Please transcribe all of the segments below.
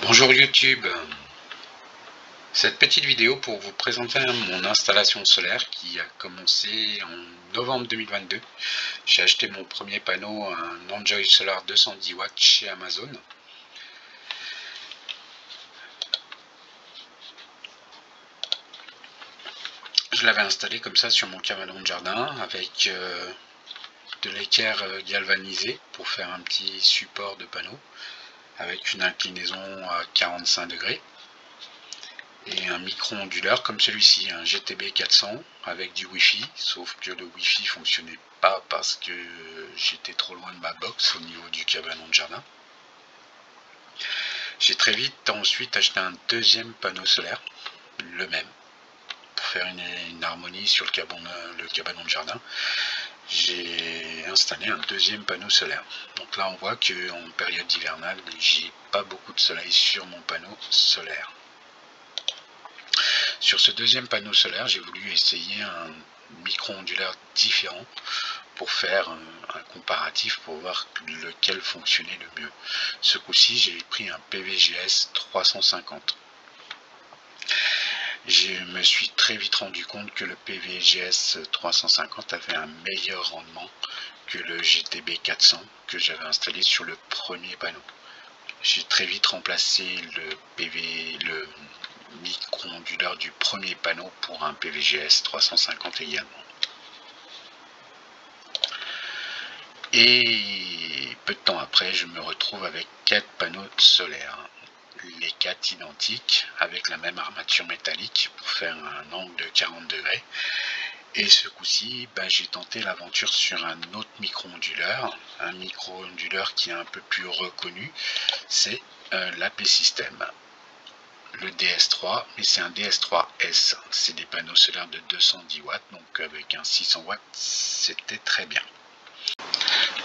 Bonjour YouTube, cette petite vidéo pour vous présenter mon installation solaire qui a commencé en novembre 2022. J'ai acheté mon premier panneau, un Enjoy Solar 210 watts chez Amazon. Je l'avais installé comme ça sur mon cabanon de jardin avec de l'équerre galvanisé pour faire un petit support de panneau avec une inclinaison à 45 degrés. Et un micro-onduleur comme celui-ci, un GTB 400 avec du Wi-Fi, sauf que le Wi-Fi fonctionnait pas parce que j'étais trop loin de ma box au niveau du cabanon de jardin. J'ai très vite ensuite acheté un deuxième panneau solaire, le même, pour faire une harmonie sur le cabanon de jardin. J'ai installé un deuxième panneau solaire. Donc là on voit qu'en période hivernale, j'ai pas beaucoup de soleil sur mon panneau solaire. Sur ce deuxième panneau solaire, j'ai voulu essayer un micro-onduleur différent pour faire un comparatif pour voir lequel fonctionnait le mieux. Ce coup-ci, j'ai pris un PVGS 350. Je me suis très vite rendu compte que le PVGS 350 avait un meilleur rendement que le GTB 400 que j'avais installé sur le premier panneau. J'ai très vite remplacé le micro-onduleur du premier panneau pour un PVGS 350 également. Et peu de temps après, je me retrouve avec 4 panneaux solaires. Les 4 identiques, avec la même armature métallique pour faire un angle de 40 degrés. Et ce coup-ci, j'ai tenté l'aventure sur un autre micro-onduleur, un micro-onduleur qui est un peu plus reconnu, c'est l'AP System. Le DS3, mais c'est un DS3S, c'est des panneaux solaires de 210 watts, donc avec un 600 watts, c'était très bien.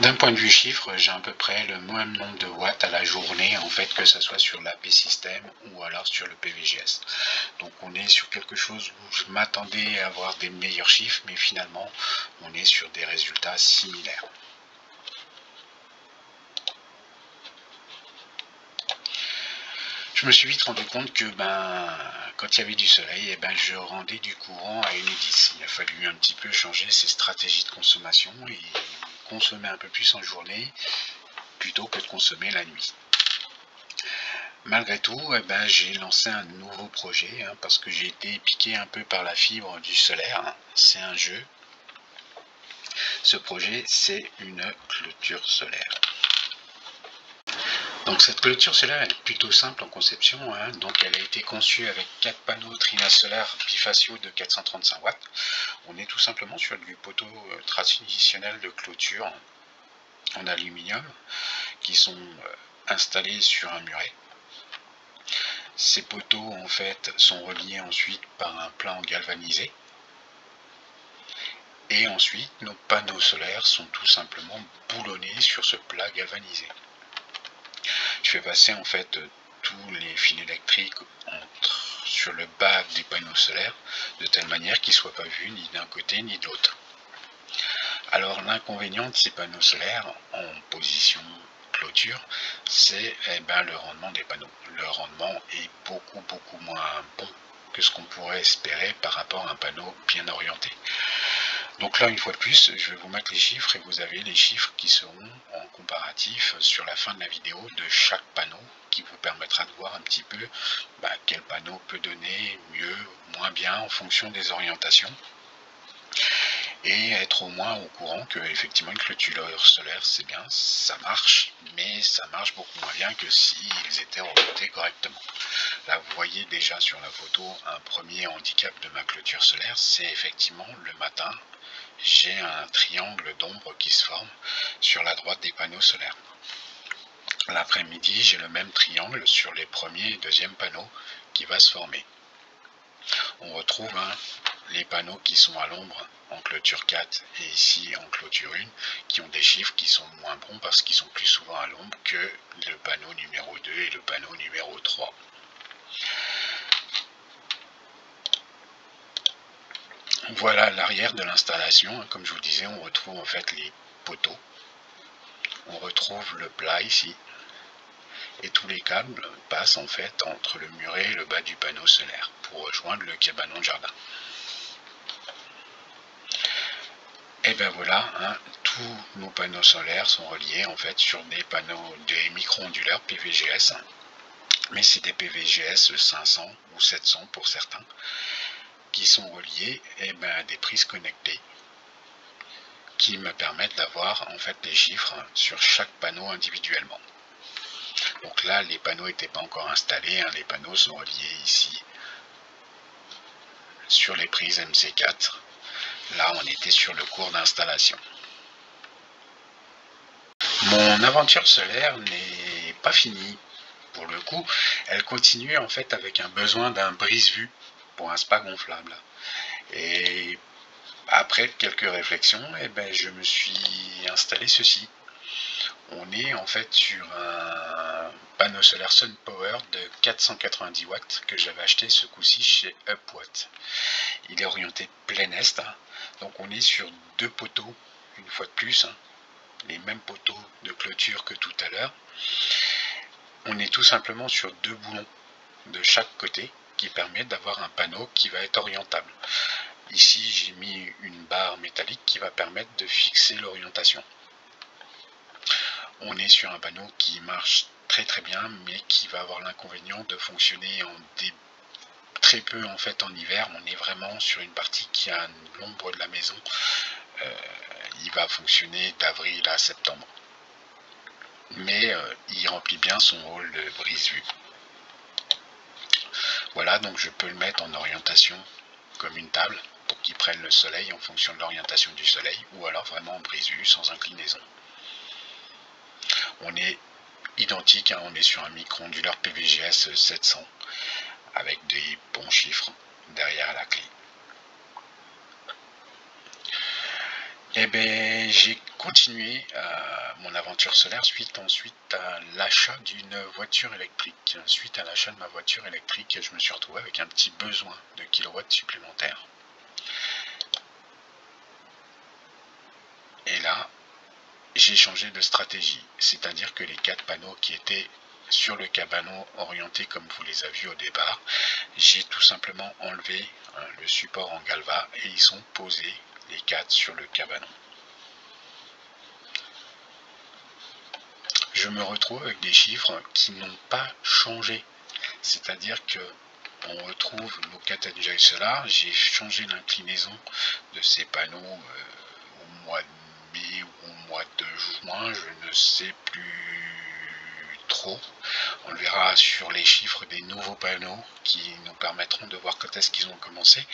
D'un point de vue chiffre, j'ai à peu près le même nombre de watts à la journée, en fait, que ce soit sur l'AP System ou alors sur le PVGS. Donc on est sur quelque chose où je m'attendais à avoir des meilleurs chiffres, mais finalement, on est sur des résultats similaires. Je me suis vite rendu compte que quand il y avait du soleil, je rendais du courant à 1,10. Il a fallu un petit peu changer ses stratégies de consommation et consommer un peu plus en journée plutôt que de consommer la nuit. Malgré tout, j'ai lancé un nouveau projet parce que j'ai été piqué un peu par la fibre du solaire. C'est un jeu. Ce projet, c'est une clôture solaire. Donc cette clôture solaire elle est plutôt simple en conception, donc elle a été conçue avec 4 panneaux trinasolaires bifaciaux de 435 watts. On est tout simplement sur du poteau traditionnel de clôture en aluminium qui sont installés sur un muret. Ces poteaux en fait sont reliés ensuite par un plan galvanisé. Et ensuite nos panneaux solaires sont tout simplement boulonnés sur ce plat galvanisé. Je fais passer en fait tous les fils électriques sur le bas des panneaux solaires de telle manière qu'ils ne soient pas vus ni d'un côté ni de l'autre. Alors l'inconvénient de ces panneaux solaires en position clôture, c'est le rendement des panneaux. Le rendement est beaucoup moins bon que ce qu'on pourrait espérer par rapport à un panneau bien orienté. Donc là, une fois de plus, je vais vous mettre les chiffres et vous avez les chiffres qui seront en comparatif sur la fin de la vidéo de chaque panneau qui vous permettra de voir un petit peu quel panneau peut donner mieux ou moins bien en fonction des orientations et être au moins au courant que effectivement une clôture solaire c'est bien, ça marche, mais ça marche beaucoup moins bien que s'ils étaient orientés correctement. Là vous voyez déjà sur la photo un premier handicap de ma clôture solaire, c'est effectivement le matin j'ai un triangle d'ombre qui se forme sur la droite des panneaux solaires. L'après-midi, j'ai le même triangle sur les premiers et deuxièmes panneaux qui va se former. On retrouve les panneaux qui sont à l'ombre en clôture 4 et ici en clôture 1 qui ont des chiffres qui sont moins bons parce qu'ils sont plus souvent à l'ombre que le panneau numéro 2 et le panneau numéro 3. Voilà l'arrière de l'installation. Comme je vous disais, on retrouve en fait les poteaux. On retrouve le plat ici. et tous les câbles passent en fait entre le muret et le bas du panneau solaire pour rejoindre le cabanon de jardin. Et ben voilà, hein, tous nos panneaux solaires sont reliés en fait sur des panneaux, des micro-onduleurs PVGS, mais c'est des PVGS 500 ou 700 pour certains, qui sont reliés à des prises connectées qui me permettent d'avoir en fait des chiffres sur chaque panneau individuellement. Donc là, les panneaux n'étaient pas encore installés, hein, les panneaux sont reliés ici sur les prises MC4. Là, on était sur le cours d'installation. Mon aventure solaire n'est pas finie. Pour le coup, elle continue en fait avec un besoin d'un brise-vue pour un spa gonflable. Et après quelques réflexions, je me suis installé ceci. On est en fait sur un panneau solaire SunPower de 490 watts que j'avais acheté ce coup-ci chez UpWatt. Il est orienté plein est, hein. Donc on est sur deux poteaux, une fois de plus, hein, les mêmes poteaux de clôture que tout à l'heure. On est tout simplement sur deux boulons de chaque côté qui permettent d'avoir un panneau qui va être orientable. Ici j'ai mis une barre métallique qui va permettre de fixer l'orientation. On est sur un panneau qui marche très très bien, mais qui va avoir l'inconvénient de fonctionner très peu en fait en hiver. On est vraiment sur une partie qui a l'ombre de la maison. Il va fonctionner d'avril à septembre. Mais il remplit bien son rôle de brise-vue. Voilà, donc je peux le mettre en orientation comme une table pour qu'il prenne le soleil en fonction de l'orientation du soleil, ou alors vraiment en brise-vue sans inclinaison. On est identique, hein, on est sur un micro-onduleur PVGS 700 avec des bons chiffres derrière la clé. J'ai continué mon aventure solaire suite à l'achat d'une voiture électrique. Suite à l'achat de ma voiture électrique, je me suis retrouvé avec un petit besoin de kilowatts supplémentaires. Et là, j'ai changé de stratégie, c'est-à-dire que les 4 panneaux qui étaient sur le cabanon orientés comme vous les avez vus au départ, j'ai tout simplement enlevé le support en galva et ils sont posés les 4 sur le cabanon. Je me retrouve avec des chiffres qui n'ont pas changé, c'est-à-dire que on retrouve nos 4 annuaires solaires. J'ai changé l'inclinaison de ces panneaux au mois de mai ou au mois de juin, je ne sais plus trop. On le verra sur les chiffres des nouveaux panneaux qui nous permettront de voir quand est-ce qu'ils ont commencé.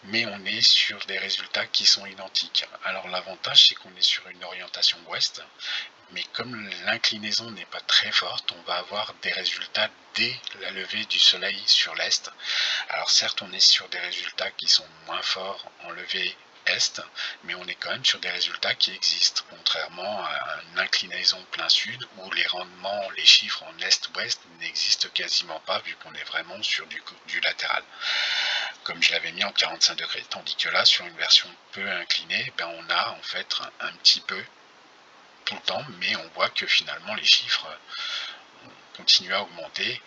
Mais on est sur des résultats qui sont identiques. Alors l'avantage, c'est qu'on est sur une orientation ouest, mais comme l'inclinaison n'est pas très forte, on va avoir des résultats dès la levée du soleil sur l'est. Alors certes, on est sur des résultats qui sont moins forts en levée est, mais on est quand même sur des résultats qui existent, contrairement à une inclinaison plein sud où les rendements, les chiffres en est-ouest n'existent quasiment pas vu qu'on est vraiment sur du latéral, comme je l'avais mis en 45 degrés, tandis que là, sur une version peu inclinée, on a en fait un petit peu tout le temps, mais on voit que finalement les chiffres continuent à augmenter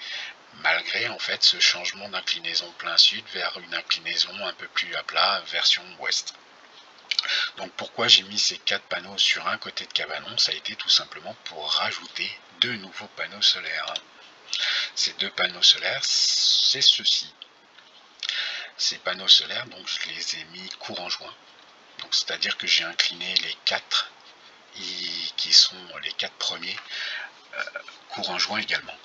malgré en fait ce changement d'inclinaison plein sud vers une inclinaison un peu plus à plat version ouest. Donc pourquoi j'ai mis ces 4 panneaux sur un côté de cabanon? Ça a été tout simplement pour rajouter 2 nouveaux panneaux solaires. Ces 2 panneaux solaires, c'est ceci. Ces panneaux solaires, donc je les ai mis courant joint. Donc c'est-à-dire que j'ai incliné les 4 qui sont les 4 premiers courant joint également.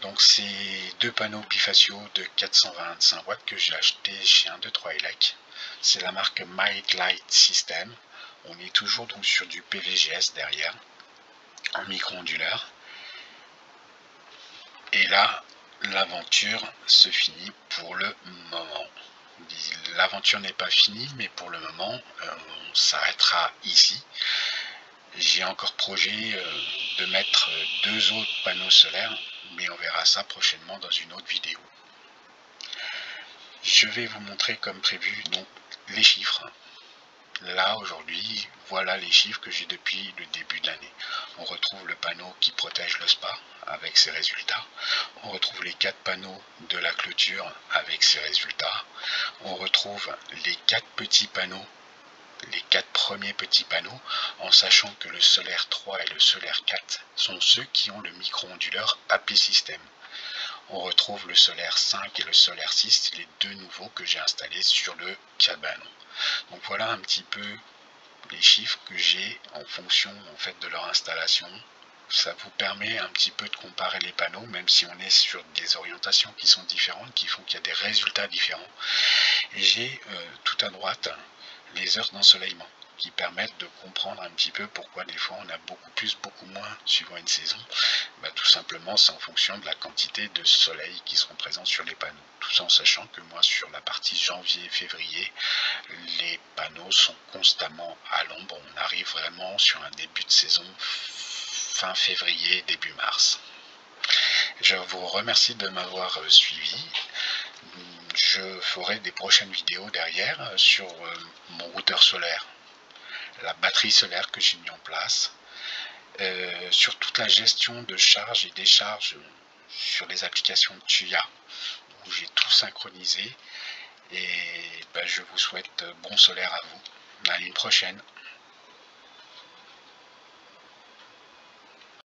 Donc c'est 2 panneaux bifaciaux de 425 watts que j'ai acheté chez 1, 2, 3 ELEC. C'est la marque Might Light System. On est toujours donc sur du PVGS derrière, en micro-onduleur. Et là, l'aventure se finit pour le moment. L'aventure n'est pas finie, mais pour le moment, on s'arrêtera ici. J'ai encore projet de mettre 2 autres panneaux solaires, mais on verra ça prochainement dans une autre vidéo. Je vais vous montrer comme prévu donc les chiffres là aujourd'hui, voilà les chiffres que j'ai depuis le début de l'année. On retrouve le panneau qui protège le spa avec ses résultats. On retrouve les 4 panneaux de la clôture avec ses résultats. On retrouve les 4 petits panneaux, les 4 premiers petits panneaux, en sachant que le solaire 3 et le solaire 4 sont ceux qui ont le micro-onduleur AP System. On retrouve le solaire 5 et le solaire 6, les 2 nouveaux que j'ai installés sur le cabanon. Donc voilà un petit peu les chiffres que j'ai en fonction en fait de leur installation. Ça vous permet un petit peu de comparer les panneaux, même si on est sur des orientations qui sont différentes, qui font qu'il y a des résultats différents. Et j'ai tout à droite les heures d'ensoleillement qui permettent de comprendre un petit peu pourquoi des fois on a beaucoup plus, beaucoup moins suivant une saison. Tout simplement c'est en fonction de la quantité de soleil qui seront présents sur les panneaux. Tout ça en sachant que moi sur la partie janvier-février, les panneaux sont constamment à l'ombre. On arrive vraiment sur un début de saison fin février, début mars. Je vous remercie de m'avoir suivi. Je ferai des prochaines vidéos derrière sur mon routeur solaire, la batterie solaire que j'ai mis en place, sur toute la gestion de charge et décharge sur les applications de Tuya, où j'ai tout synchronisé. Et je vous souhaite bon solaire à vous. À une prochaine.